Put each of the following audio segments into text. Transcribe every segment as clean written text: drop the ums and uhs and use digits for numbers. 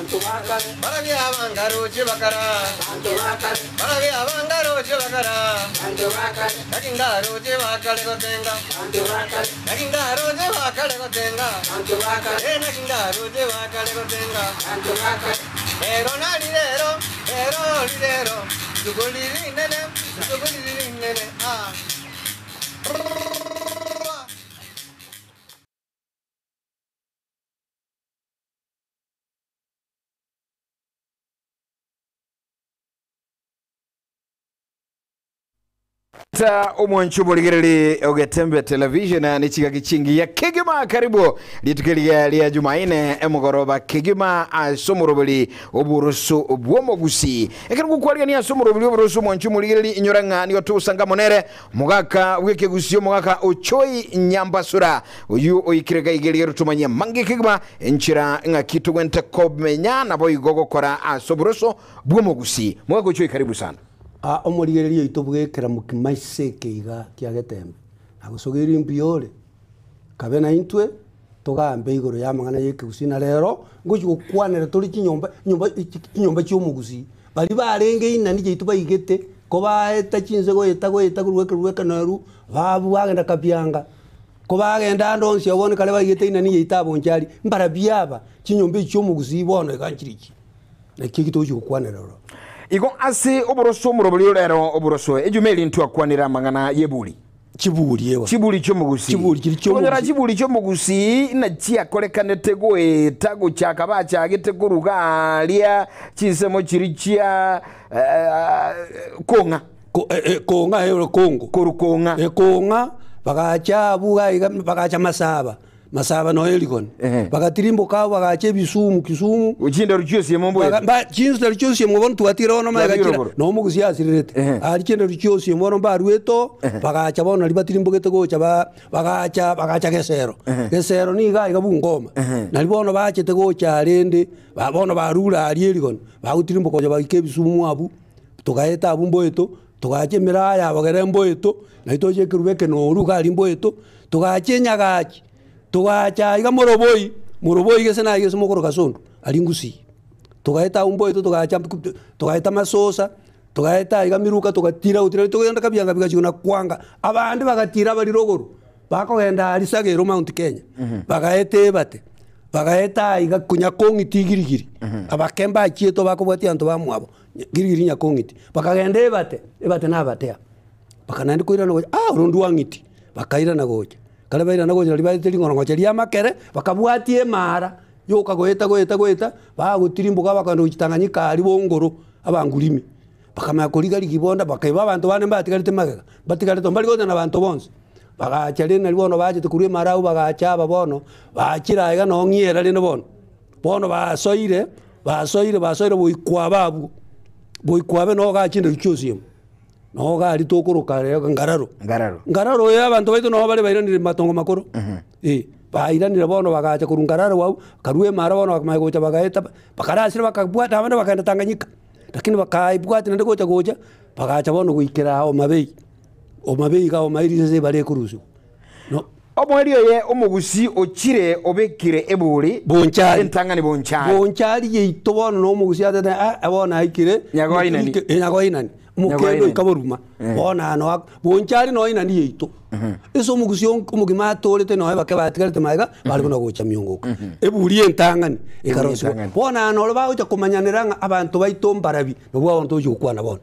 Baragi abangaro chibakara. Baragi abangaro chibakara. Nakingaro chibakale gotenga. Nakingaro chibakale gotenga. Nakingaro chibakale gotenga. Ero nalidero, ero lidero. Sugoliri nene, ah. Ta umwanchu muligirili ogetembe television na nichiga kichingi ya Kigima karibu litukelia lia Jumaine emugoroba Kigima asomurobuli oburusu obwomogusi ekiriku kwalia ni asomurobuli oburusu mwanchu muligirili inyoranga niyo tusanga monere mugaka wikegusio mugaka ochoi nyambasura uyu oikirega igeligeru tumanya mangi Kigima enchira nga kitu wente kobmenya nabo igogo kora asoburusu bwomogusi mugaka ochoi karibu sana. Omurigereria itu bwekera mukimaise keiga kia Getembe agusogeri mbiore kabena intwe togambe igoro ya mangana yekegusina rero ngukwanera turi kinyomba cy'umuguzi bari barenge inani gitu bayigete ko baeta kinze go eta kurweka naru babu bagenda kabyanga ko bagenda ndonse abone kale bayigete inani yitabo njari mbara byaba kinyomba cy'umuguzi bone gankiriki nakigito cy'ukwanera rero Iko asi oburoso murobuli rero oburoso ejumeli ntu akwanira mangana yebuli Chibuli yewa Chibuli chomugusi Chibuli chomugusi na chia kolekanete goe tago chakabacha agete kuruga lia chisemo chirichia konga konga hero kongo konga konga bagacha buga bagacha masaba no helikon bagatirimbo ka bagache bisumu kisumu uchinda rucyose yemombo ba chinda rucyose yemobon tuatira ono magakira no mugusi asirete arikenda rucyose yemono barueto bagacha bona libatirimbo getego cha bagacha gesero ni ga igabungoma nalibono bache tego cha rende babona barura arielikon bagutirimbo ko bagike bisumu abu tugaeta abumbo eto tugache miraya bagerembo eto na itoje kirubeke no ruga limbo eto tugache nyagachi tugacha iga muroboi gese na gese mukoro kasondo alingusi tugaeta umbo eto tugaeta masosa tugaeta iga miruka tugatira tugenda kabyanga bigachuna kwanga abandi bagatira bali rogoro bakogenda alisagero Mount Kenya bagaete bate bagaeta iga kunyakongiti girigiri abakemba chieto bakobwati anto bamwabo girigiri nyakongiti bakagenda ebate na batea bakanandi koira no rundu wangiti bakaira na gocha kale baira nago libaite lingorongo cheria makere bakabwatie mara yoka goeta bagutirimbo kabakando kitanganyika ali bongoro abangulimi bakamaya koliga ligibonda bakaiba abantu bane batigalite magega batigalite mbali goza na abantu bonse bagachale na libono baje tukurie mara bagacha babono bakira iga no ngiera lino bono basoire boikwabe no gachinde rucyosiyemo no gali tokuruka ngararo ya abantu baito no bale bairanire matongo makoro bairanire bono bagacha kurungararo wao karuwe mara bono bakamaye gocha bagaeta bakarasira bakabwata abana bakaenda Tanganyika lakini bakaibwata nende gocha bagacha bono guikira omabei ga omairize bale kurusu no omweriyo ye omugusi ochire obekire ebuli bonchari entangani bonchari ye itobono no omugusi atata abona ikire nyagoinani mukendo ikaboruma bona no bonchari no ina ni yito eso mugusion kumugima tolete no bake batigarete maiga bali no gocha myongoka eburi entangani ikarosi bona no ba uja kumanyaniranga abantu baito mbarabi no bwa onto yukwana bona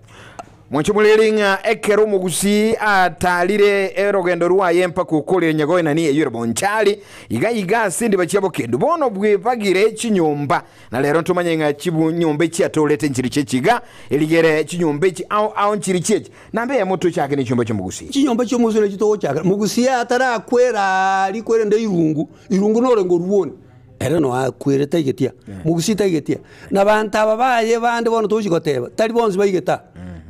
Mwanchumuliringa ekero mugusi atalire erogendo ruwa yempa kukole nyagoe na niye yure bonchali iga sindi bachiabo kendu bono bwebagire chinyomba na lero ntumanye nga chibu nyombe chi atolete nchiri chechiga eligere chinyombe chi au nchiri chechi nambe ya moto chake ni chomba chomugusi chinyomba chomugusi ne chito chake mugusi atara kwera likwere nde irungu no rengo ruone era no akwere taigetia mugusi taigetia na banta babaye bande bono tuchigoteba tali bonzi baigeta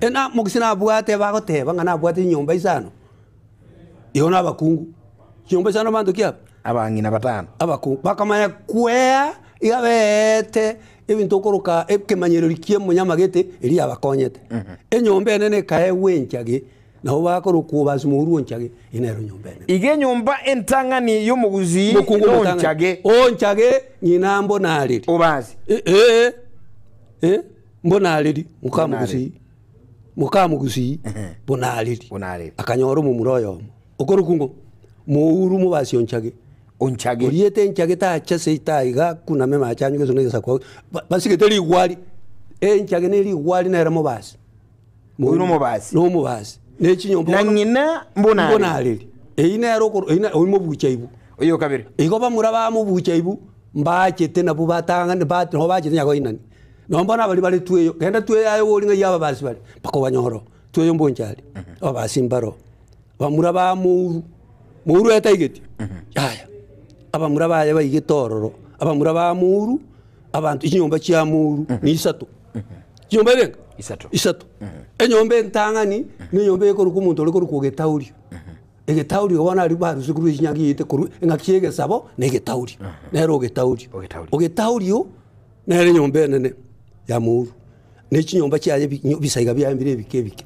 ena mugisina bwate bagoteba ngana bwate nyomba isano yona abakungu nyomba isano mando kia abangina batano abakungu bakamanya kwea igabete ebintu okoroka ekemanyero likie munyamagete eri abakonyete enyomba enene kae wenchage naho bakoro kubasi mu urunchage inero nyombene ige nyumba entangani y'umuguzi onchage nyinambo naliri obazi mbonaliri mukamugusi bonaliri akanyoro mu muroyo okorukungo muuru mu basi onchage oriete nchage ta chase iga kuna mema achanyu kezo ngeza kwa basike teli gwali enchage neli gwali na ramo basi muuru mu basi no mu basi nechinyombo nangina mbonaliri einero oimo buchaibu oyo kabiri igo bamuraba mu buchaibu mbachete na bubatanga ne bat no bachete nyako inani no mbona bali tueyo kenda tueyo ayo olinga yaba basi bali pako banyoro tueyo mbonchali abasi mbaro bamuraba muuru etaigeti aya abamuraba yaba igetororo abamuraba muuru abantu inyomba kya muuru ni isatu inyomba renga isatu enyomba entangani nenyomba ekoro kumuntu olekoro kugetauri egetauri wana ari baruze kuri inyagi yite kuru ngakiege sabo negetauri nero ogetauri yo nere nyomba nene ya muuru nechinyomba kyaje bisaiga byambire bikebike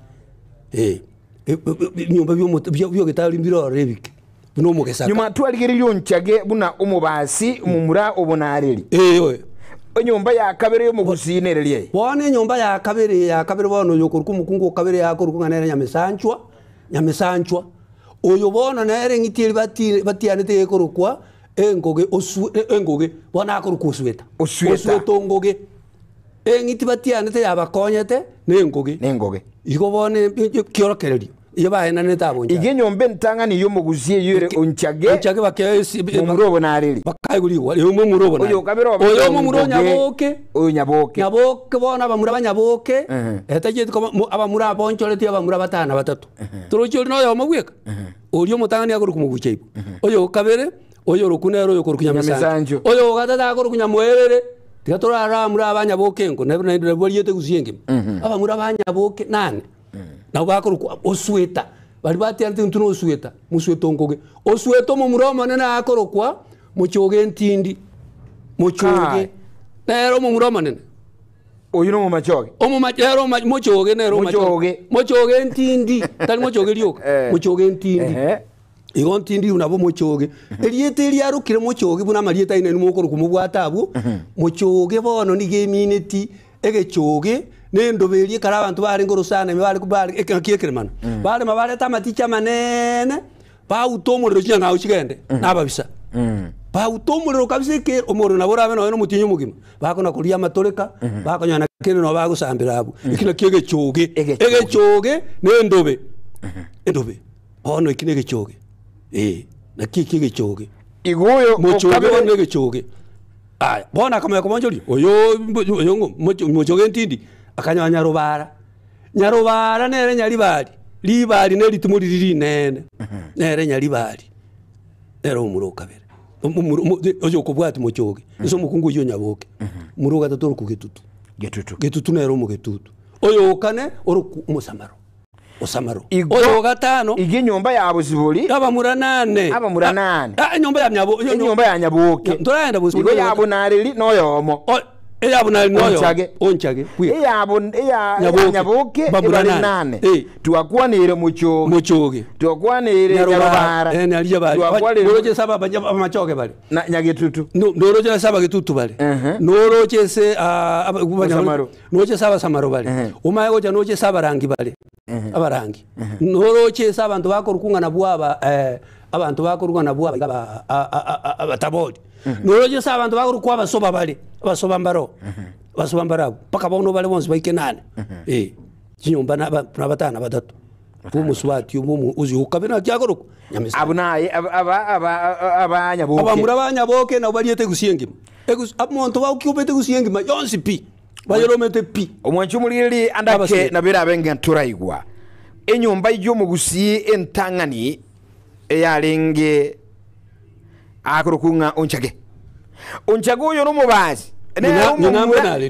nyomba byo getauri mbiro rebike buno mugesa nyuma twaligerilyo nchage buna umubasi umumura obonareri nyomba ya kabere yo mugusinereriye bone nyomba ya kabere bono yokuruku mukungu kabere yakoruku nganere nyamesanchwa oyo bono nere ngitiri batianete yekorukwa engoge bona akoruku osweta ngoge engiti batianete yabakonyete nengoge igo bone kiorokererio yabahena netabonja ige nyombe ntangani yo mugusiye yure onchage bakesi murobo nareri bakayiguriwa yo murobo na oyo kabero oyo mumuro nyaboke bona bamura banyaboke etaje abamura bonchoreti abamura batana batatu turochori no yo mabweka oyo mutangani akuru kumubucheibo oyo kabere oyo rukunero yo kurukunyamisanjo oyo gatata akuru kunyamwerere tigatora aramura abanyaboke ngo nebone boliyete gusienge abamura banyaboke nane na bakoro osweta bali batiante ntuno osweta musweto ngoge osweto mu muromo nena akorokwa muchoge ntindi muchoge nero mu muromo nena oyo no mu machoge omu machero muchoge nero muchoge ntindi tali muchoge lyoka muchoge ntindi igo ntindi unabo muchoge eliete lyarukire muchoge buna marieta ine ni mukoro kumubwata abo muchoge bono ni geminity egechoge nendoberie kara abantu bari ngorosana bari kubari ekakiekeremana bari mabare tamaticha manene ba utomuriro cyanga ukigende nababisa ba utomuriro kabise ke omoro naborabe no mutinyo mugima bakona kuria matoreka bakonyana kene no bagusambira abo ikina kiege choge nendobe ono ikine gechoge na kiege choge igoyo mochoge nege choge aya bona kama yakomonjori oyo mochoge ntindi akanya nyarubara nere nyaribari neri tumuriri nene nere nyaribari nero umuruka bere ojo kubwati mochoge iso mukungu yo nyaboke muruga tatoro getutu nero mu getutu oyo kane oru musamaro oyo gatano igi nyomba yabo ziburi abamura nane nyomba ya nyaboke ntoranda busigo yabo narili noyomo eyabunali noyo onchage nyaboke bari nane tuakwanire muchoge tuakwanire nyarubara noroche saba amachoge bali nyagetutu noroche saba getutu bali noroche se noroche saba samaro bali umaye gocha noroche saba rangi bali abarangi noroche saba abantu bakorukunga na bwaba abantu bakorukunga na bwaba abatabodi noroje sa abantu bakuru kwa basoba bali basoba mbaro paka bono bali bonse baike nane kinyomba nabatana batatu umuswati umumu uzi ukabena kyagoro nyamisa abunaye abanyaboke abamura banyaboke na baliete gusiengima amonto ba ukubete gusiengima yonsi pi bayeromete pi omwanchu mulili andake nabira benga turaigwa enyomba yo mugusi entangani eyalenge akurukunga onchage uyo no mubazi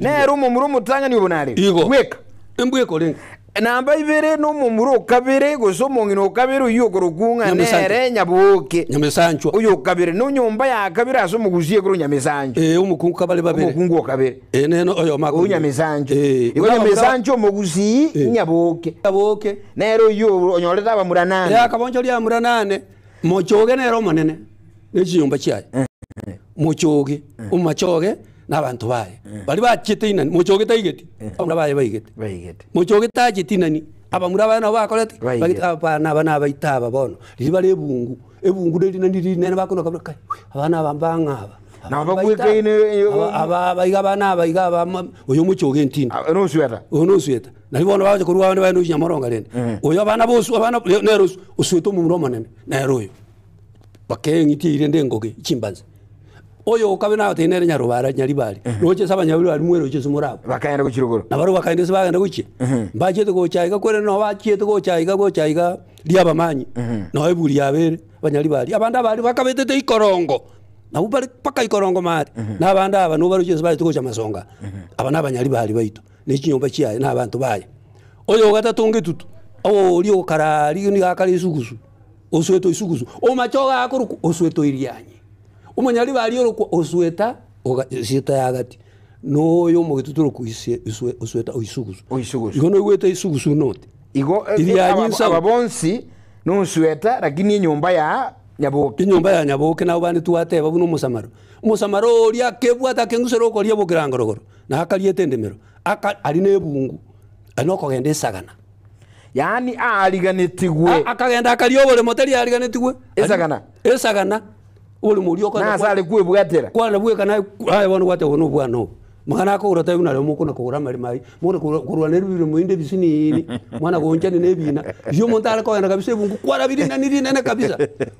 nero mu mutanga ni ubunare weka embweko lenga namba ibere no mumuro kabere gosomo ngino kabere uyo kurukunga nere nyabuke Nyamesancho uyo kabere no nyumba ya kabere aso muguzie kuru Nyamesancho umukungu kabale babere umukungu kabere neno oyo mako Nyamesancho Nyamesancho muguzi nyabuke nero uyo onyoreta bamuranane ya kabonjo lya muranane mochoge nero monene n'ekiyumba kyaye mochoge umachoge n'abantu baye bali bakite inani mochoge taigeti abana baye bayigete mochoge tajiti inani abamura bana bakolete bagitaba bana bayitaba bono liba lebungu ebungu liri nene bakono kabaka abana bambanga nabagweke ine aba bayiga bana bayiga uyu mochoge ntini no sweta nalibona baje kuruwa bana bano nyamoronga lende uyu abana bosu abana nero usweto mu muroma nene nero uyu bakengi irende ngoge chimbanze oyo kabena tenere nyarubara nyaribali noche saba nyarubari mwero cyo sumurabo bakayenda gukiruguru nabaro bakayenda se bagenda guki mbajete go cyayiga kwere no bakiyete go cyayiga liaba manyi no eburi yabere banyaribali abanda bali bakabetete ikorongo nabo bali paka ikorongo mari nabanda aba no baruche se bali tuko chamasonga abana banyaribali baito n'ikinyomba cyaye n'abantu baye oyo gatatunge tutu o liyo karari ni akali isugusu osweto isugusu o machoga akuruku osweto irianye umanyali baliyo osweta sita yagati no yo mogituturo kuise osweta oisugusu igono igweta isugusu note igo ababonsi no sweta lakini nyumba ya nyaboke na ubani tuwateba buno musamaro lya kebwata kengusero ko lya bokirangorogoro na akaliye ndemero ali nebungu anoko gende sagana yani aliganetigwe akagenda akaliobole moteri aliganetigwe esagana uli muri ko nasale kuwe bwatera kwana bwe kana ayi wano wate wono bwano mwana ko urata yuna le muko nakura mari mai mwana kurwa nerubire mu inde bisini mwana gonjane nebina yo montala ko yana kabisa bungu kwara biri na niri nene kabisa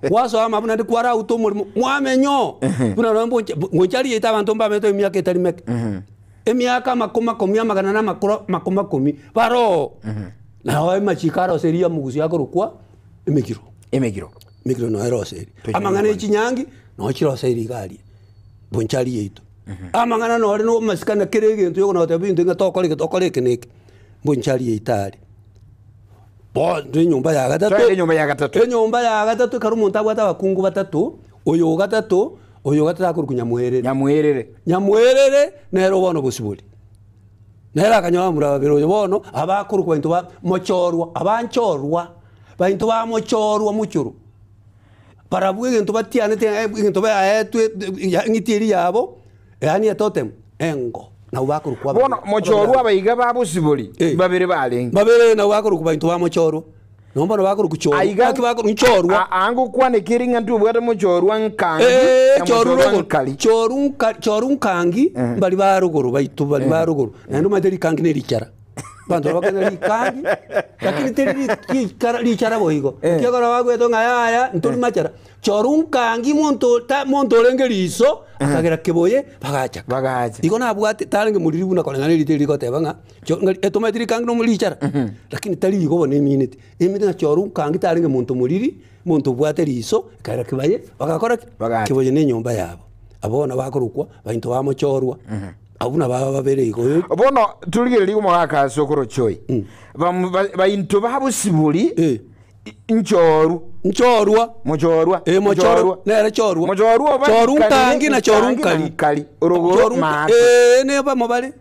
waso ama buna ndi kwara uto muri mwamenyo buna rombo ngonjali yita abantu mba meto emyaka etali mek emyaka makoma komya magana na makoma komi paro na wa machikaro seria mugusi yako rukwa emegiro no eroseri amangana ichinyangi no chiroseri gali bonchali yeito amangana no ari no masikana kerege nto yoko na tabindi nga tokole keneke bonchali yeitali bo nyumba ya gatatu karumunta bwata bakungu batatu oyo gatatu akurukunya muherere nero bono busibuli nera kanyawa murabero bono abakuru kwa into ba mochorwa abanchorwa ba into ba mochorwa muchuru para bwe into batiane te into ba etwe ngitiri yabo yani totem engo na ubakuru kwa bono mochorwa bayiga babusibuli babere na ubakuru kwa into ba mochorwa nomba no bakuru kuchorwa bakuru nchorwa angu kwane kiringa ntu bwata mochorwa nkangi chorun kangi bali baruguru baitu bali baruguru nando materi kangi ne lichara bando bakana likangi lakini teri lichara boigo kyagora bagweto ngaya ntuli machara chorun kangi monto lengeliso akagera keboye bagacha iko na bwate talenge muliri buna kolanga literi ko tebanga eto materi kangi no mulichara lakini tali iko bone minute na chorun kangi talenge monto muliri monto bwate liso akagera kebaye bagakora keboye ne nyumba yabo abona bakorukwa bainto bamochorwa abuna baba babere iko bono tuligere ligo mwaka sokoro choi bainto babusibuli nchorwa nere chorwa kangi na kali urugoro mata ne ba mobale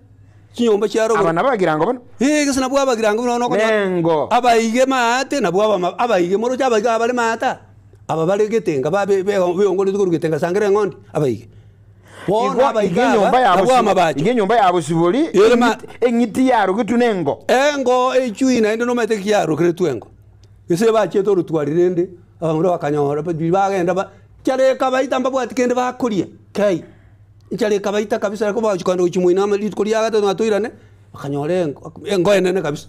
kinyomba cyaro abana bagirango bano gisana bwa bagirango no nengo abayige mate na bwa abayige moro cyabaga bale mata aba bale getenga babe ngoli zikuru getenga sangere ngondi abayige bona abayiga nyumba yabo sibuli engiti yaro gitunengo echuina ndo no mete kyaro kretuengo ese ba cheto rutwarirende abamura bakanyora bagenda ba cyare kabaita mbabwa tikende bakuria kai cyare kabaita kabisa ko bachikanda uchimuina amali kuria gato natuirane bakanyore engo enene kabisa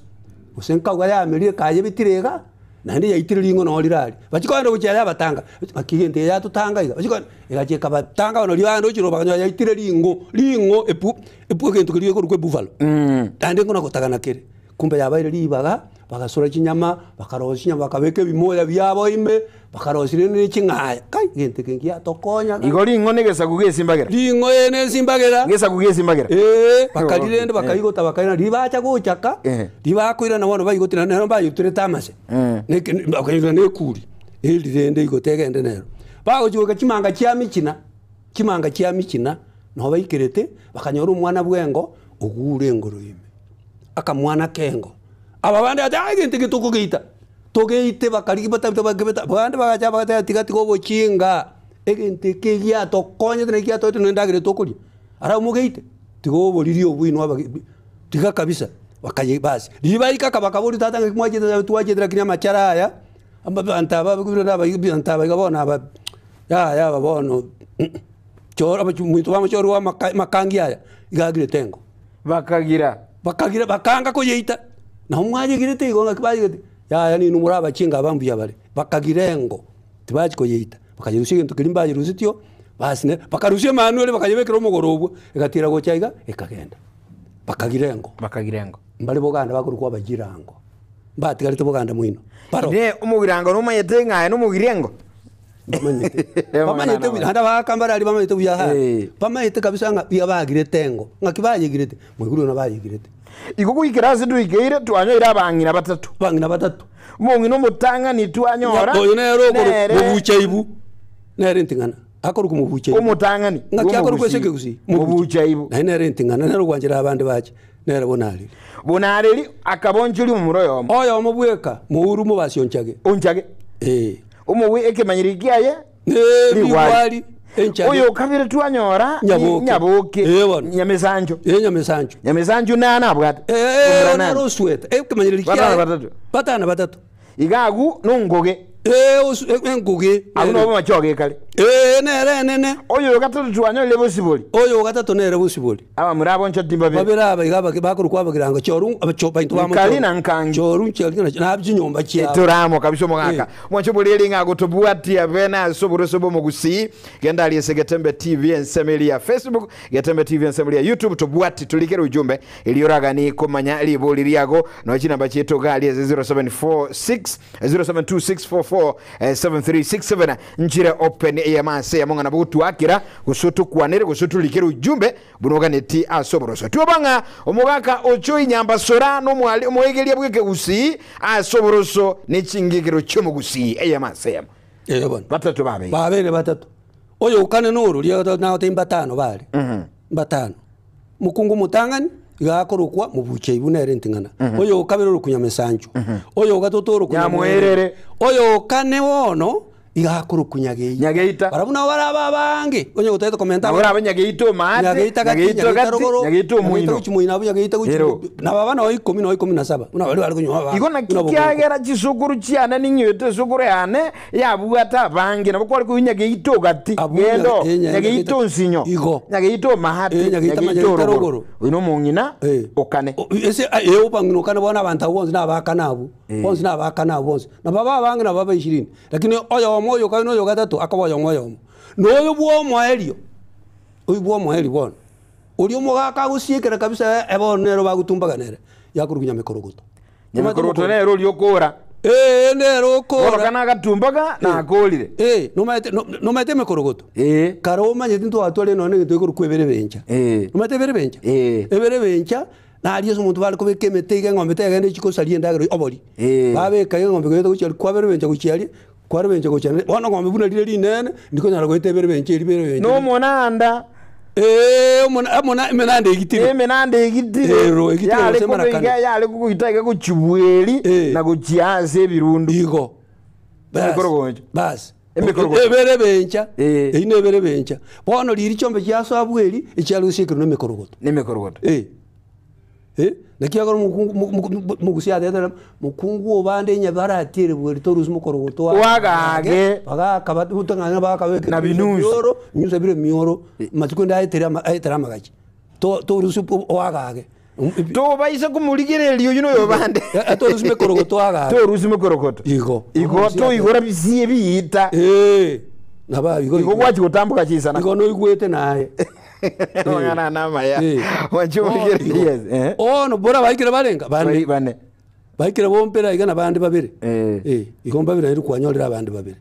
usenka gwa ya meri kaje bitirega nandi yaitiriringo no lirali bachikanda uchiara batanga bakigende ya tutanga iga bachikanda igaje kabatanga no liwando chiro bakanyora yaitiriringo epu kento kiriye ko rukwe buffalo tande ngona kutagana kere kumbe yabaire libaga bagasura chinyama bakarosa chinyama bakabeka bimoya byabo ime bakarosire n'ikingaya kai gente kengi atokonya igori ingone gesa kugesimbagera lingo ene simbagera gesa kugesimbagera bakarirende bakayigota bakayina ribacha guchaka ribakwira na bono bayigotira nero bayitire tamase bakayira nekuri rirende igotegende nero bagochigoka chimanga chia mikina no bayikirete bakanyora umwana bwengo ogure engoro ime akamwana kengo aba bandi ati agente gitukugeita togeite bakarigi batabita bandi bagacha bagatika tiko bochinga egente kegia tokonya tene kia tote ndagire tokuri ara mugeite tiko boliri obwino aba tika kabisa bakaye basi libaika kabakaburi tata ngimwaje tuwaje dira kinya machara aya amba antaba bakubira aba antaba gabona aba ya babono chora muito vamos choro makangi aya igagire tengo bakagira bakanga ko yeita na umwaje girete igonga kibaje ya ni numura bachinga bambu yabare bakagirengo tibaje ko yeita bakajirushige ntukirimbaje rusityo basi ne bakarushye manuele bakayebekera umugorobo egatira go cyaiga ekagenda bakagirengo mbale boganda bakurukwa bagirango batigarite boganda mwino paro ne umugirango no mayete ngaye no mugirengo Pamanyete handa bakambara ali pamanyete buyaha pamanyete kabisa nga yabagire tengo ngakibayigirete mwiguru na bayigirete igugu ikirase duigire twanyira bangina batatu mungi no mutanga ni twanyora yo nero mubuchaibu nere ntingana akoruko mubuchaibu umutangani ngakiyakoro kweseke gusi mubuchaibu na nere ntingana nero gwanjira abandi bache nere bonali akabonjuri mu muroyo oyo mubweka muuru mubasyonchage onchage umuwi ekemanyirikiaye liwali oyo kabire twanyora nyaboke nyamesanju nana bwata nero sweta ekemanyirikiaye batatu igagu nungoge enguge abuno machoge kale nene oyo gatatu twanyole bosiboli oyo gatatu nere bosiboli aba murabo ncho timba babiraba igaba bakuru kwabagiranga choru abachopa intubamo kali nankangi choru chelina nabyinyomba kya turamo kabisho mugaka mwancho buleli nga gotobwati abena sobo mugusi genda ali Getembe TV ensemeli ya Facebook Getembe TV ensemeli ya YouTube tobwati tulikere ujumbe iliyoraga ni komanya liboli lyago no china bacheto gali 0726447367 njira open ya mase ya monga na butu akira gusutu kwanere gusutu likere ujumbe bunoga neti asoboroso tubanga omugaka ocho inyamba sora no mwali omwegelia bweke gusi asoboroso ne chingikiro chomo gusi ya mase bon batatu batatu oyo ukane nuru liya na otemba tano bali batano mukungu mutangani igakorukwa mubuche ibunere ntingana oyo kabero rukunyamesanju oyo gatotoro kunyamwerere oyo kane wono igakurukunyage nyageita barabuna baraba bange onye gutete komenta abara abanyageito mate nyageito muino muino abanyageita guchi na baba no 17 una bali kunywa baba igona kikyagera kisukuru cyana ninyote sukuru yane yabuata bange nabo kwali kunyageito gati gendo nyageito nsinyo nyageito mahate nyageito rogoro uno mungina okane ese upangino kana bona abantu bonzi na bakanabu bonzi na bakanabu na baba bange na baba 20 lakini oyo moyo kaino yo gatatu akaboyo moyo noyo bwo moelio uyu bwo moelio bona uri mugaka gusiekera kabisa ebonero bagutumbaga nere yakurunya mekorogoto nero lyokora nero kora kana gatumbaga na akolire no mate mekorogoto karoma nyetinto atwale none ngito kurukubere bencha no mate bere bencha ebere bencha na aliyo umuntu bali kubeke metege ngombe tege ndikiko saliye ndagero obori babe kaye ngombe kweto kuchali kwabere bencha kuchali kwarbenje ko cyane wana ngombe buna lire linene ndiko nyara kwetebere benje libere no monanda menande igitiro ero igitiro semana kana yale kugitaka ku chibweli na kuchiaze birundu igo bas ebere benja inebere benja bono liri chombe kyaso abweli echalusikiro nemekorogoto nakiagoro mugusia deta mukungu obande nyabara atire bweri toruzi mukorogoto wagage bagakabatu utangana bakabeke na binusoro nyusa bire mioro matukunda ayitera magachi toruzi wagage to baisa kumuligerelio yuno yobande toruzi mukorogoto wagage toruzi mukorogoto igo to igora bisiye biyita naba igo wachi gutambuka chisa na igo no igwete naye ngana nama ya wacho yes no bora baikira barenga bane baikire bompera igana bandi babiri igomba bira iri kwanyorera abandi babiri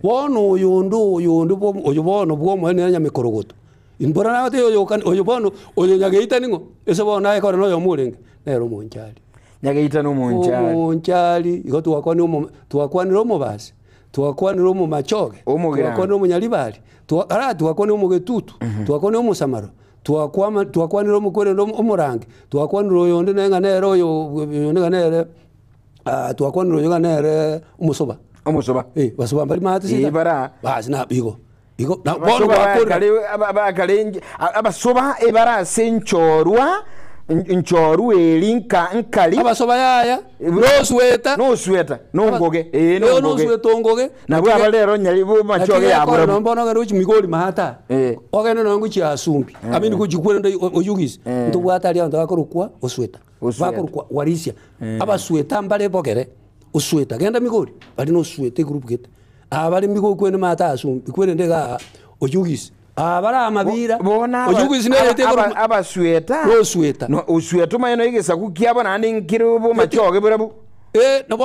bono uyundu bono mwene nyamikorogoto imbora nawe oyo bono oyo nyageita ningo ese bono naye kora noyo murenge nero munchali nyageita no munchali igo twakwanira omubasi twakwanira omu machoge twakwanira omu nyalibali twakwanira omu getutu twakwanira omu samaro twakwanira omu kwere omurangi twakwanira oyonde nenga nero oyo nenga nere twakwanira oyo nere umusoba basoba mbali mati sita ibara basi na igo na bono bakale abasoba ibara senchorwa nchoru elinka nkali abasoba yaya no sweta no ngoge no sweta ngoge na bwa balero nyali bu machoge yabura no mbona ngaro chimigoli mahata ogene no nguchi asumbi amini kujikwenda oyugisi ntubwata ali ndo akorukwa osweta bakorukwa warisia abasweta mbale bogere osweta genda migoli bali no sweta group gete abali migoli kwene mahata asumbi kwene ndega oyugisi abara amabira oyugisi nete abasweta no sweta no osweta mayeno igesa kukiaba nandi nkiri bu machoge burabu no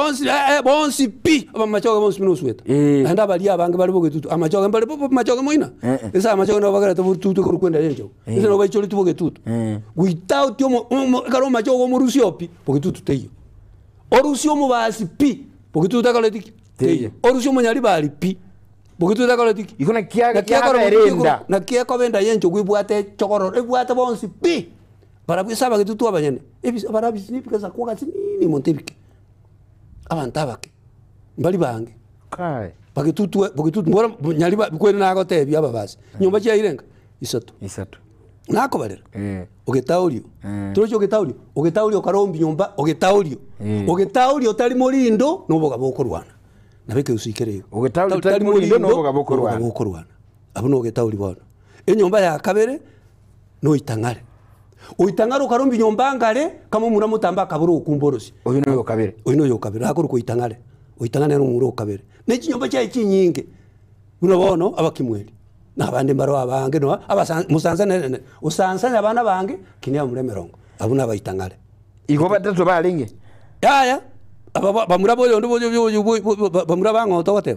bonsi pi amachoge bonsi no sweta anda bali abange bali bogetutu amachoge bali machoge moina esa amachoge no bagara tutu ko kwenda yenjo esa no baicholi tubogetutu without yo karo machoge mo rusiopi bogetutu teyo orusio mo basi pi bogetutu takaleti teyo orusio mo nyali bali pi bogetutu takaleti ikona kiaga erenda na kia ko benda yenjo kwibwate chokoro ebwate bonsi pi para bisaba getutu abanyene para bisinipi za kwa katini montebike abantabake mbali bange kai bagetutu mbora nyali kwene nako tebi ababasi nyumba cya irenga isatu nako balera ogetaulio turocho ogetaulio karombi nyumba ogetaulio tali molindo noboga bokorwana nabeke usikereye ogetaulio tali molindo noboga bokorwana abuno ogetaulio bono enyumba ya kabere no itangare oitangaro karombi nyomba ngare kama mura mutamba kaburu ukumborosi oyo no yo kabere akuru ko itangare oitangane no muro kabere neki nyomba cya ikinyinge unabono abakimweli nabande mbaro abange no musanza nene usanza abana bange kinya muremerongo abuna abaitangare igo batatu balinge yaya bamura boyo ndo bamura bango tote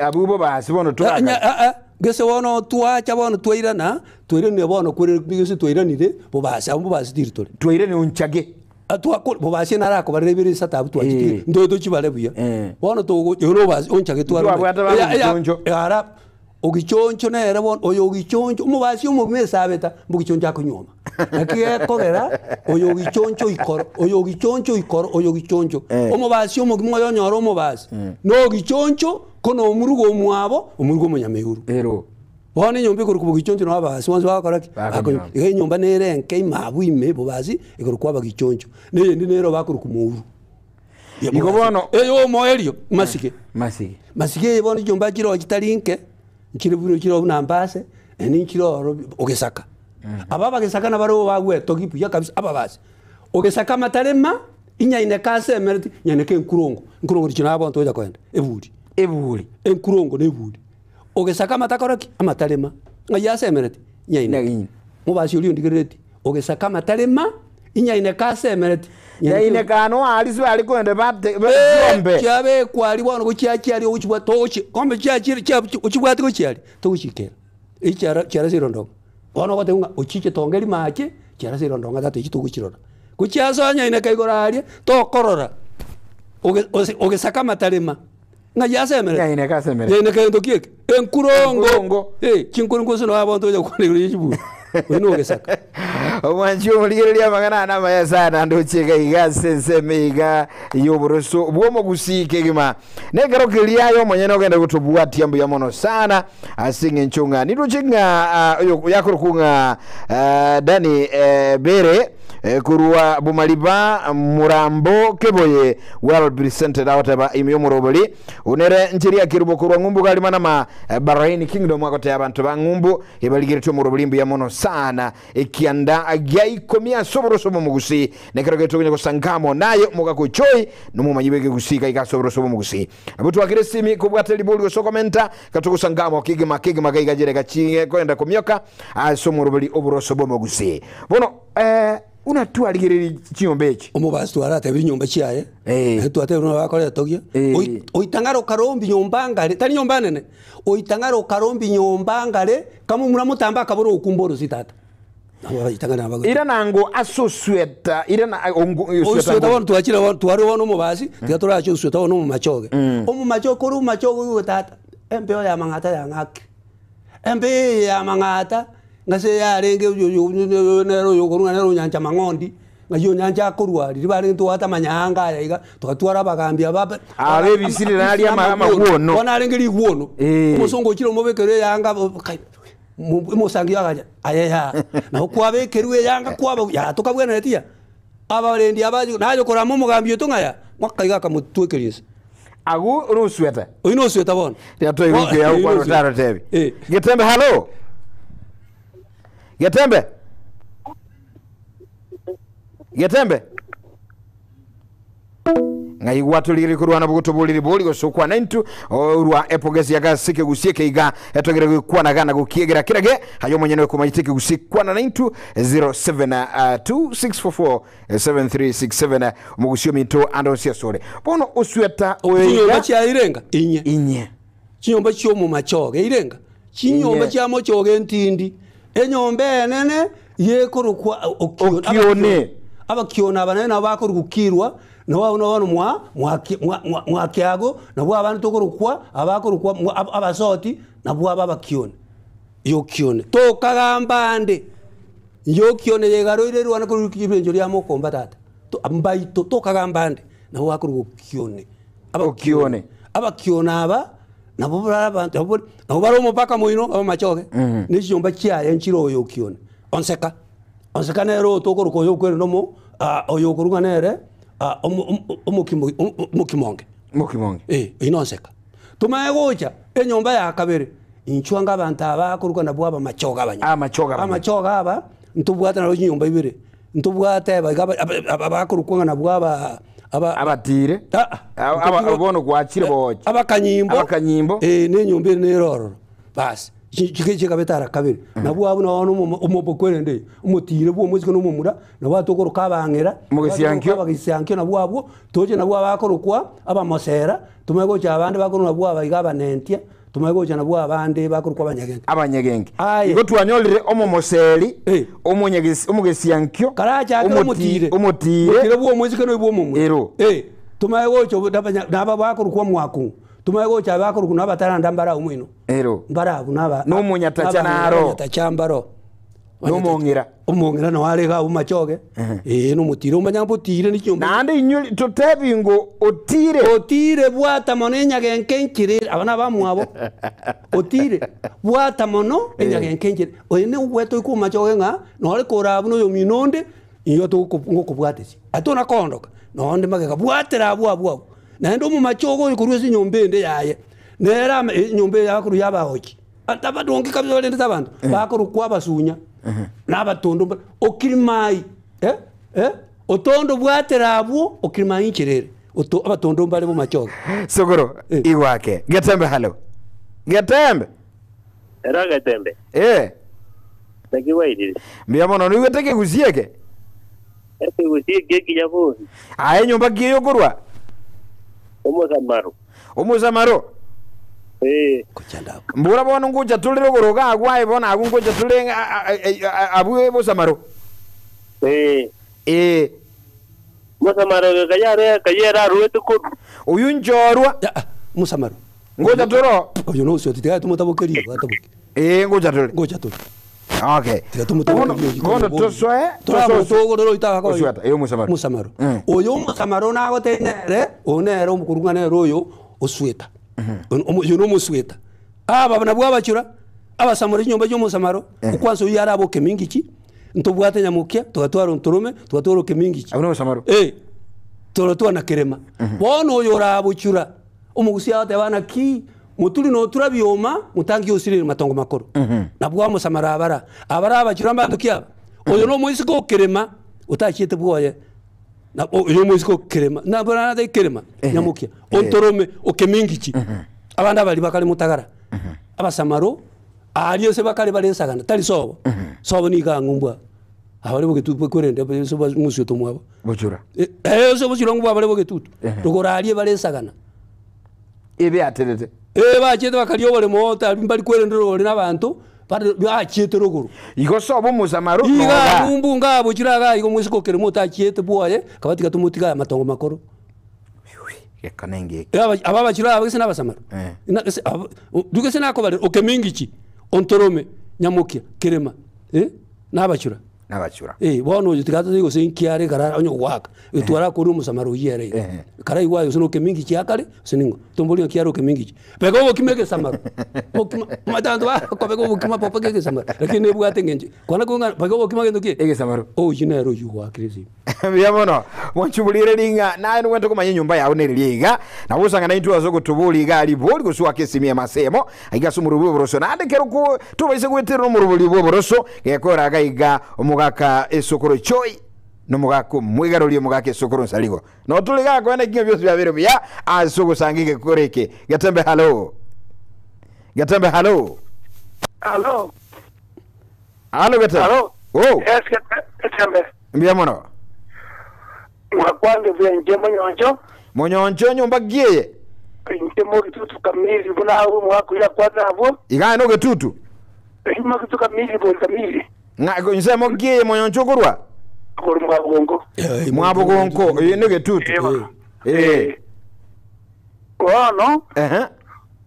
abubo basibono turaka gese wono tuacha bono twairana twairane bono kure bigese twairanire bo basi diritore twairane unchage atwa ko bo basi narako barebere satabu twajiti ndo chibale buya bono to yono basi unchage twaro ara ogichoncho nere bono oyo ogichoncho mo basi mo mesabeta mbugichoncho akunyoma nakiye kogera oyo ogichoncho ikoro oyo ogichoncho omo basi mo gimoyo nyoro mo basi no ogichoncho kono omurugo mwabo omurugo munyamehuru bono nyombe ko kubugichoncho no abasi wanzo bakoraki akonyo nyomba nerenke imabu imebo basi ikoro kwa bagichoncho neye ndinero bakuru kumuru iko bono eyo moelio masike bono nyomba kiro kitalinke kiro nambase eni kiro ogesaka ababa gesaka na baro bagwe togipu ya kabisa ababasi ogesaka matarema inya ine kase emeriti nyaneke nkurongo kino abantu oja kwenda ebuli enkurongo nebuli ogesaka matakoraki amatarema ngaya semereti nya ine mubasi uli ndigereti ogesaka matarema inya ine kase emeriti ya ine kano alizo ali kwenda bate bombe cyabe kwali bwana ko cyakiri ukibwa tochi kombe cyakiri ukibwate ko cyari tochikera icyara sirondo bwana ko tenga ukike tongeri make cyara sirondo ngata ikitugukirora kucyazanya ine kayigorari to korora ogesaka matarema ngayasemere ya ine kasemere ya ine kayendo kieke enkurongo chinkurongo sino abantu oja kwandira yichibu wino ogesaka omwanju muligereria magana nama ya sana ndocheka igasense meiga yoburuso bwomo gusike gima negaro kiliayo mwenye nogenda kutubwati ambu ya mono sana asinge nchunga niruchinga yakurukunga Dani Bere kurua Bumaliba Murambo Keboye well presented out aba imiyo muroboli unere nchiria kirubo kurwa ngumbu kalimana ma Bahrain Kingdom akote abantu bangumbu ibaligirito murobolimbu ya mono sana ikianda agaikomia soborosobo mugusi nekero geto kusangamo nayo mugaku choi numumanyibeke gusika ikasoborosobo mugusi abutu akiresimi kubwateli boli so komenta katukusangamo kigima gaigajere gachinge kwenda kumyoka asomuroboli oborosobo mugusi bono unatwaligiriri chiombechi omubasi twarate binyomba chiaye twate no bakore togia oitangaro karombi nyombangare tani nyomba nene oitangaro karombi nyombangare kama muramutamba akaboro ukumboro sitata ira nango asosweta ira na osweta wonu twachira wonu twari wonu mubasi tigatora acho osweta wonu mumachoge omumachoge kuru machoge utata empeo ya mangata ya ngaki embe ya mangata ngase ya renge nero yokorunga nero nyanja mangondi ngayo nyanja kurwari ribari ntwata manyanga yaga twatwara bagambia baba abe bisirira ali amaguono bona rengeri guono umusongo kiro mubekere yanga musangiya gaja ayaya na kwabekerwe yanga kwaba ya tukabwena netia abarendi abaje nayo koramo mugambio tungaya mwakaiga kamutwekerisa agu urusweta uino sweta bona ya toy wiki ya kwa rotaro tebi Getembe hello Getembe ngai watuliri kurwana bugutubuliri buli gusukwa naintu urwa epogezi yagasike gusieke iga etogere kwana gana gukiegera kirage hayo mwenyewe kumajitike gusikwa na naintu 0726447367 mugusio minto andosia sore bono usweta oyiga cha irenga inye chinyomba cyo mu machoge irenga chinyomba cya mochoge ntindi enyombe nene yekorukwa okione abakiona abanene abakorukirwa no mwakiago nabwo abantu tokorukwa abakorukwa abasoti nabwo abakione yo kione to kagambande yo kione yegaroire rwana kurukibrenjo lya mokomba tata to ambaito to kagambande nabwo akorukione abakione abakiona aba nabo abantu nabo baro mupaka muino abamachoge n'ikiyomba cyaye nchiro yo kione onseka nero tokoruko yo kwere nomo oyo kurunga nere mukimonge inonseka tumayegocha enyomba ya kabere inchwanga abantu abakuruka nabwo abamachoga amachoga aba ntubwata na nyomba ibire ntubwata abakuruka nabwo abatire abono gwachire boje abakanyimbo n'enyomba neroro basi chike kabetara kabiri nabwo abuna wono umubokwere nde umutire bwo muziko no mumura nabwo atokoro kabangera bagisiankyo nabwo abo toje nabwo abakorukwa abamosera tumego cha abandi bakuru nabwo abayiga nentia tumego cha nabwo abandi bakorukwa abanyegenge igo twanyolire omomoseri omugesiankyo karacha umutire bwo muziko no bwo mumura tumego cho naba bakorukwa mwaku tumago cha bakuru kuna bataranda mbara umwino mbara kunaba no munyatacha naro tachambaro no mongira no alega umachoge no mutire umanyambo tire ni cyomba nande inyuli totebingo otire bwata monenya genkenkire abana bamwabo otire bwata mono enya genkenkire oyene weto ku machoge nga no ale korabu no yominonde iyo to ngokubwatesi atona kondoka no ndi mageka bwatera abwo na ndo mu machogo ikuruzi nyombende yaye nera nyombe yakuru yabahoki atabadongi kabyo lende tabantu bakuru kwa basunya nabatondo okirimai otondo bwaterabo okirimai kirere abatondo mbale mu machogo sogoro iwake Getembe hello Getembe era Getembe takiwaidi mbiamono niwe take gusieke gusieke kijabuzi aye nyomba giyo kurwa Omuzamaro mbura bona nguja tulire goroga agwaye bona agungoja tulenga abuye bozamaro Musamaro kayera ruwetu ku uyu njorwa musamaro ngoja turo uyu no sio titia tumutabokeri atabuke ngoja turo okay ngono toswe togoro itaka ko iyo musamaro uyu musamaro nago tenere onero umukurunga nero uyu osweta uyu no musweta aba bana bwa bacura abasamura inyomba yo musamaro ukwanso uyu arabo kemingichi ntubwate nyamukia tugatwara unturume tugatwara kemingichi abona musamaro toro na kerema bono uyu rabucura umugusia atabana ki mutuli no turabyoma mutangi yosirira matongo makoro nabwo musamara abara abacura mbandukia uyu no muisiko kerema utachite bwoye na uyu muisiko kerema na bana de kerema nyamukia ontorome okemingichi abanda bali bakali mutagara abasamaro aliyo se bakali bali sagana tali sobo ni gangumbwa abari bogetutu korende beso musio tomwabo Buchura. so musio ngo abari bogetutu rugorari bare sagana Ebe aterete. bachete bakariyo bole mota bari kwerendero bole nabantu bachete ruguru Igo sobo musamaru. iga numbunga buchira ga igo musiko kere mota achete buaye kabati gatumutiga matongo makoro Yekanenge. aba bachira abagese n'abasamaru dugese nakobare okemingichi ontorome nyamukia kerema n'abachura Nabachura. bono yitigato digo senkiare garara onyo waka itwara kuri umusamaru yere kara iwayo sono kemingi chiakare siningo tomboli kiaro kemingi pego bokimege samaru matando ba ko pego bokima popege samaru lakini bwate ngenje kwana kunga pego bokima gendo ki Ege samaru. jinero yuwa krisi Biamono monchubulire linga naye nuwento kumanya nyumba yawe neliga na busanga naintu azokutubuli gali boli kusuwa kesimia masemo aiga sumurubu boroso na ndekero ku tubaise kwetero murubu boroso gekora agaiga omugaka esokoro choi no mugako mwigaruriye mugaka esokoro nsaligo no tuliga ko ene kinyo byose byabere bya asogo sangike koreke gatembe halo Hello. gatembe Hello. Oh Yes, Gatembe. biamono Mwakwande vyenje monyoncho nyumba giye Intemo kitutu kamili buna abo mwakuya kwanza abo. igana no getutu Intemo kitutu kamili. nga nsemo giye monyoncho kurwa Kuri mwabongo. mwabugonko yene getutu Ono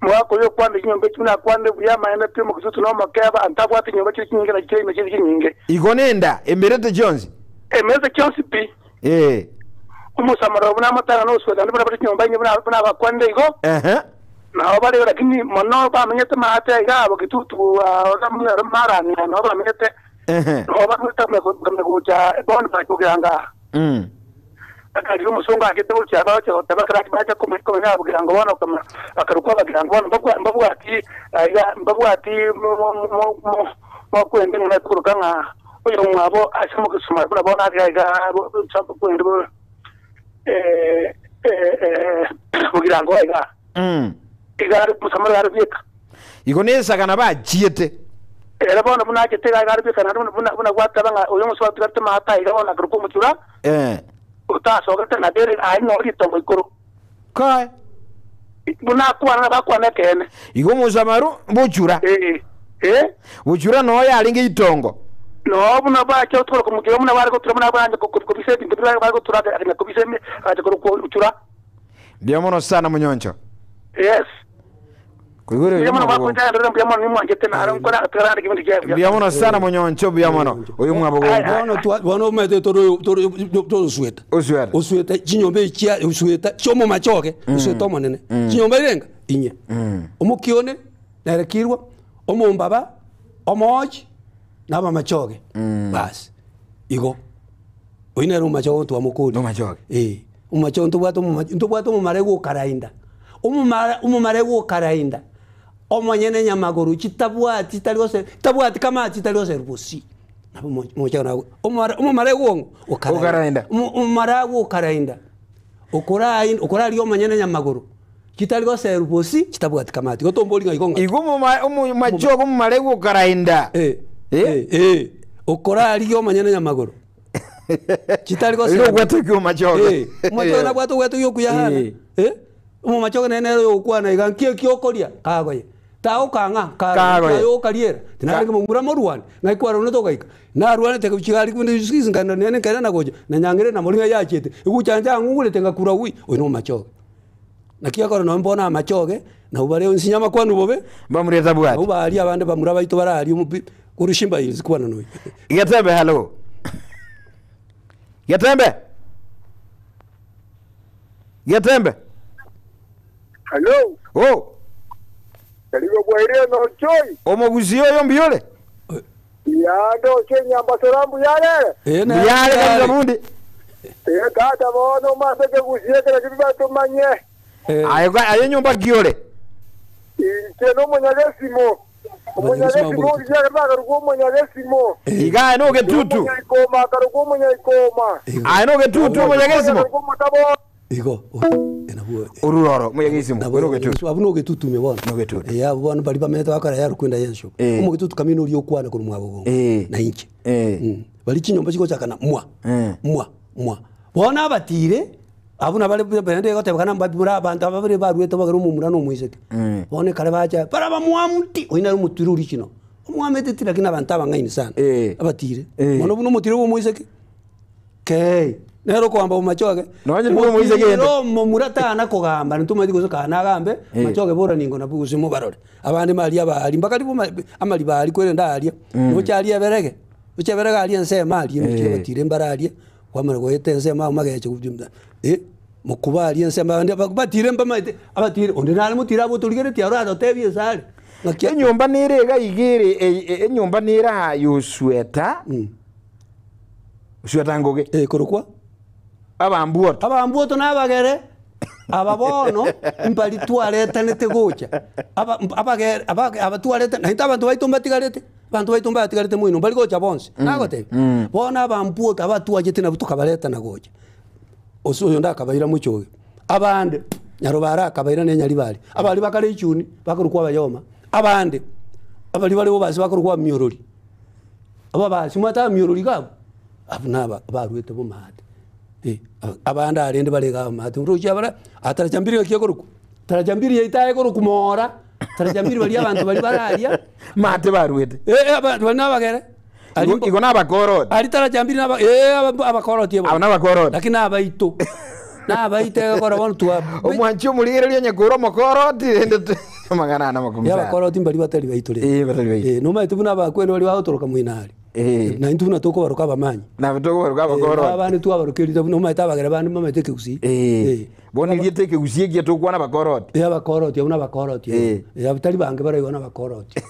mwakuyo kwande nyombe tuna kwande buyama ene pimo kitutu no makeba antabwate nyombe cyinge na cyime cyinge. igonenda emberete Jones Emeze cyonsi pi. Umusamaro buna matana no sweda ndibona bari nyomba nyibona bakwande igo. Na bari lakini mono ba menyete mahate igabo kitutu ramara marani no ba menyete no ba mutamwe kuja bon ba kuganga akari umusunga akete ucha ba cyo tabakara kibacha ko na buganga bona kama akaruko baganga bona mbabwati mo kwende na kurukanga uyo mwabo asimo kusuma bona bona ga champo kwende buganga iga igari musamara yarabika igonesa kana bajiete era bona buna ketega yarabika na buna gwatabanga uyo muswa tukate mahata iga bona kuruko mutura utasoka na dere ai no ritongo ikuru kai buna kwana bakwana kene igo musamaru buchura buchura no yalinge itongo no buna ba cyo toro kumukira buna bari ko turabona banje ko biseti ndibira bari ko turaga ari ko bisemi aje ko buchura biamono sana munyoncho yes kugure biamono bakunja ndero biamono nimwa ngete aran ko atarande kimindi kya biamono sana munyoncho biamono uyu mwabugonko bono mete toro sweta osweta chinyombe chia osweta chomo machoke osweta monene chinyombe renga inye omukione narekirwa omumbaba omoji naba machoke bas igo oinero machoke to amukuni no machoke umachoke ntubwato mu marego karainda umumarego karainda omanyene nyamaguru chitabwati taliose tabwati kama chitaliose rubusi nabo mochana umumarego okarainda umumarago karainda okora ali omanyene nyamaguru chitaliose rubusi chitabwati kama gotomboli ngigonga igumu machoke umumarego karainda okora ali omanyene nyamaguru chitaligose ilo gwatukyo machoke machoke na gwatukyo yokuyahana machoke nene yokwana igankie kiokoria kagoye tao kanga kayo kariera tinarike mumura moruani ngaikwara unotokaika na ruani tekuchigari kundi sikizingana nene kana nagoja na nyangire na muringa yachete iguchanja ngungule tenga kura wi oino machoke nakia kora no mbona machoke na ubare unsinyama kwanu bobe bamureta bwati ubali abande bamura baito barali umupi kurushimba izi kwana no Gatembe hello Gatembe hello Kaligo bwaire no joy omuguziyo yombiyole yado Kenya basorambu yale yale kamundi gata bono maseke gusiye kala kiba tumanye ayo nyumba giole keno monyagesimo ya baga rugo monyagesimo iga no getutu ikoma karugo monyaikoma ayo no getutu monyagesimo Igo. Enabuo. Ururoro muyagisimu. Nabo getu. Abuno getu tumebona. No getu. Ya bwana bali bameta bakara ya rukwenda yenso. Umu getu kamino uri okwana kuri mwabo. Na inche. Bali chinyomba chiko chakana mwa. Bona abatire abuna bali bende gote bakana mbabura abantu ababire barwete bagara umumura no mwiseke. Bone kare bacha para bamwamuti oina rumutiro uri kino. Umwamete tira kina abantu abangaini sana. Abatire. Bona buno mutiro wo mwiseke. Kei. Nero kwamba umachoke noje mbugo muize gende ro mumurata na kogamba ntuma diko soka na gambe machoke bora ningo na bugusi mu barore abandi mali abali mbakali amali bali kwere ndalia no cyali aberege uce berega ali nse mali mu batire mbarali kwamara ko yetense ma magaye cyo kubyumda mukubali nse abandi batire mbamaite abatire onde nali mutira abo tuligere tiaro adotebye sale enyumba nirega igire enyumba nira yusweta usweta ngoge korokwa abambuoto n'abagere ababono impali tuareta nete gocha abagere abatuareta nahita abantu baitumba tigarete muino bali gocha bonse nagote bona abambuoto abatuagete na butuka bareta na gocha osuyo ndakabaira muchoge abande nyarobara akabaira ne nyari bali abali bakare ichuni bakarukwa bayoma abande abali bali bo basi bakarukwa myorori ababa simata myorori gabo abunaba barwete bo mahate abanda arende balega mate uruja bara atarajambiri kiyogoruku tarajambiri yitaye goruku mora tarajambiri bali abantu bali bararia mate barwete abantu bali nabagere igo nabakoroti ari tarajambiri naba abakoroti abo nabakoroti lakini abaito nabaite gora bontu omwancho muligereria nyakuro mokoroti ende magana na makumsa abakoroti bali batari baitore batari baitore no maite buna bakwene bali bahotoroka muinari na intuna toko baruka bamanyi na bitoko baruka bakoro abandi tu abarukirita no maita bagara bandi mameteke gusi boni giteke gusi gito kwana bakoroti abakoroti abuna bakoroti abitari bange barayibona bakoroti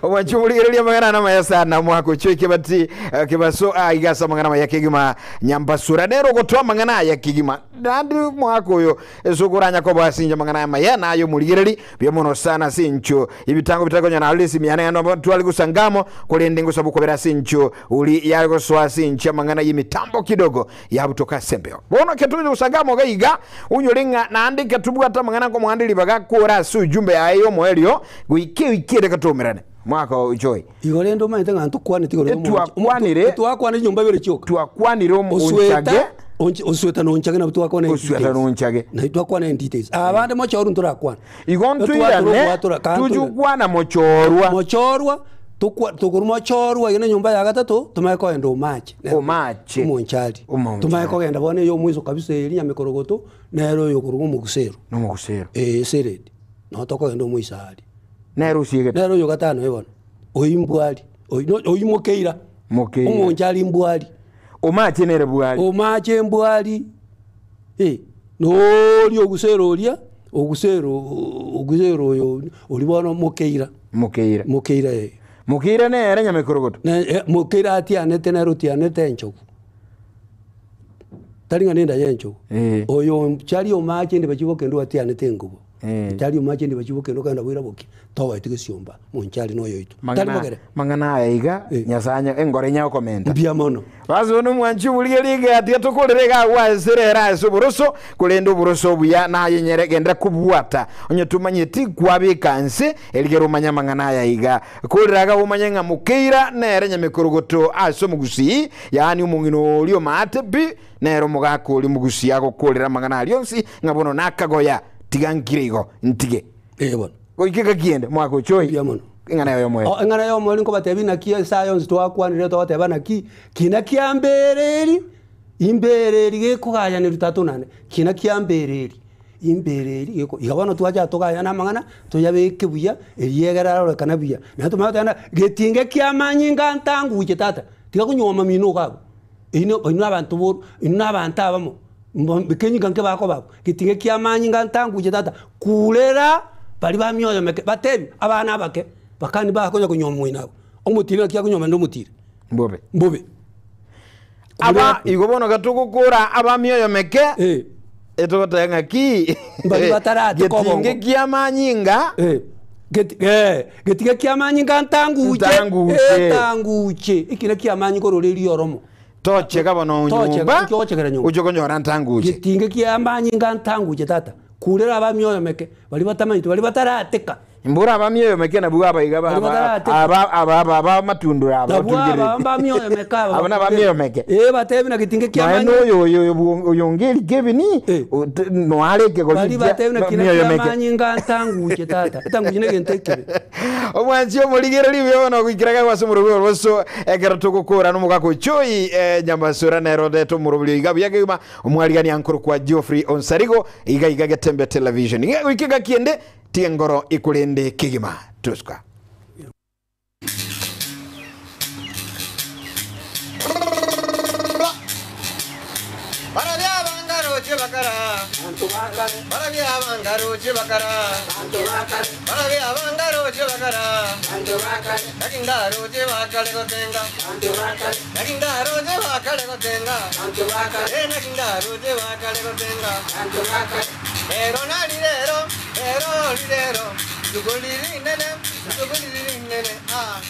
wanchumuligereria magana na mayasa na mwako chweke bati kibaso igasa magana ya kigima nyambasura nero gotwa magana ya kigima ndandi mwako yo ezokuranya ko basinja magana ya mayana ayo muligereri byomono sana sincho ibitango bitakonya na alisi miyana ya no twali kusangamo kulende ngusabu kobera sincho uli yako swa sincha magana yimitambo kidogo ya butoka sembeo bono ketunje kusangamo gaiga unyolinga na andika tubu ata magana ko mwandili bagakora su jumbe ayo moelio guikire tomerane mwaka ujoy igorendo maite ngantu kwane tigoro twakwanire twakwane nyumba bere cyoka twakwanire onchage osweta no onchage na twakwane osweta no onchage na twakwane details abande mo choru nturakwana igontu irane tujukwana mochorwa tukuruma chorwa ine nyumba ya gatatu tumaiko endo mache umunchali tumaiko genda bone yo mwizo kabisa iri nyamekorogoto nero yo kurugo mugusero no mugusero seredi no toko endo mwisali nero siege nero yo gatano ebona oyimbwali oyimokeira umunchali mbwali omache nere bwali omache mbwali no lyo gusero lya ogusero yo olibona mokeira Mukira nere nyamekorogoto mukira atianete nero tianete enchoku taringa nenda yencho oyo chali omache ndi bachiboke ndo atianete ngubo chali omache ndi bachiboke ndo kanda bwira boki towa itike siomba munchali noyo itu mangana aiga nyasanya engore nya komenta bia mono bazo mwanchi buligelige ati tukolерega waserera suburuso kulendo buruso buya na yenyeregenda kubwata onye tumanyeti kwabikanse eligero manya mangana aiga kuliraga umanyenga mukeira nere nyamekorogoto aso mugusi yani umungino lyo mate bi nero mugako uli mugusi yako kolera mangana lyonsi ngabono nakagoya tigankirigo ntige bona goikeka kiende mwako choi bia mono ngana yo mwe ngana yo mwe nko batebi na kia science twakwanire to bateba na kina kiambereri imbereri gekugaya ni rutatu nane kina kiambereri imbereri geko igabano twaja togaya na mangana tuyabeke buya eliyegera ro kana buya na tumata getinge kiamanyinga ntanguje tata tigakunyoma mino gabo ino abantu bo ino abantu abamo bekenyi ganke bako babo getinge kiamanyinga ntanguje tata kulera bali bamyoyo meke batebi abana bake bakandi bakonya kunyoma mwinabo omutire kya kunyoma ndo mutire mbobe aba igobono gatukukura abamyoyo meke eto tenga ki bali batarate ko getinge kiamanyinga getinge kiamanyinga ntanguje ikina kiamanyi ko roreri yoromo toche kabono nyumba tochekera nyumba uchokonyora ntanguje gitinge kiambanyi ngantanguje tata kurera abamyoyo meke bali batamanyi bali batarateka mbura abamyoyo meke na buga bayiga aba matundu aba tungire abamyoyo meke abana abamyoyo meke batebi na gitinge kiambanyi oyo ngeli gebini no areke ko bali batebi na kiambanyi ngantanguje tata tanguje negentekere omwanzi omuligero libyo no kwikiraga kwasumurubyo boso egero tugukura no mugako choi nyambasura na rode to murubyo igabu yagema omwaligani ankuru kwa Geoffrey Onsarigo iga Getembe Television ikiga kiende tiengoro ikulende Kigima tuska bakara Barabi abangaro chibakara Barabi abangaro chibakara Nakindaro chibakale gotenga Nakindaro chibakale gotenga Nakindaro chibakale gotenga Ero nalidero Ero lidero Tugoliri nene Ah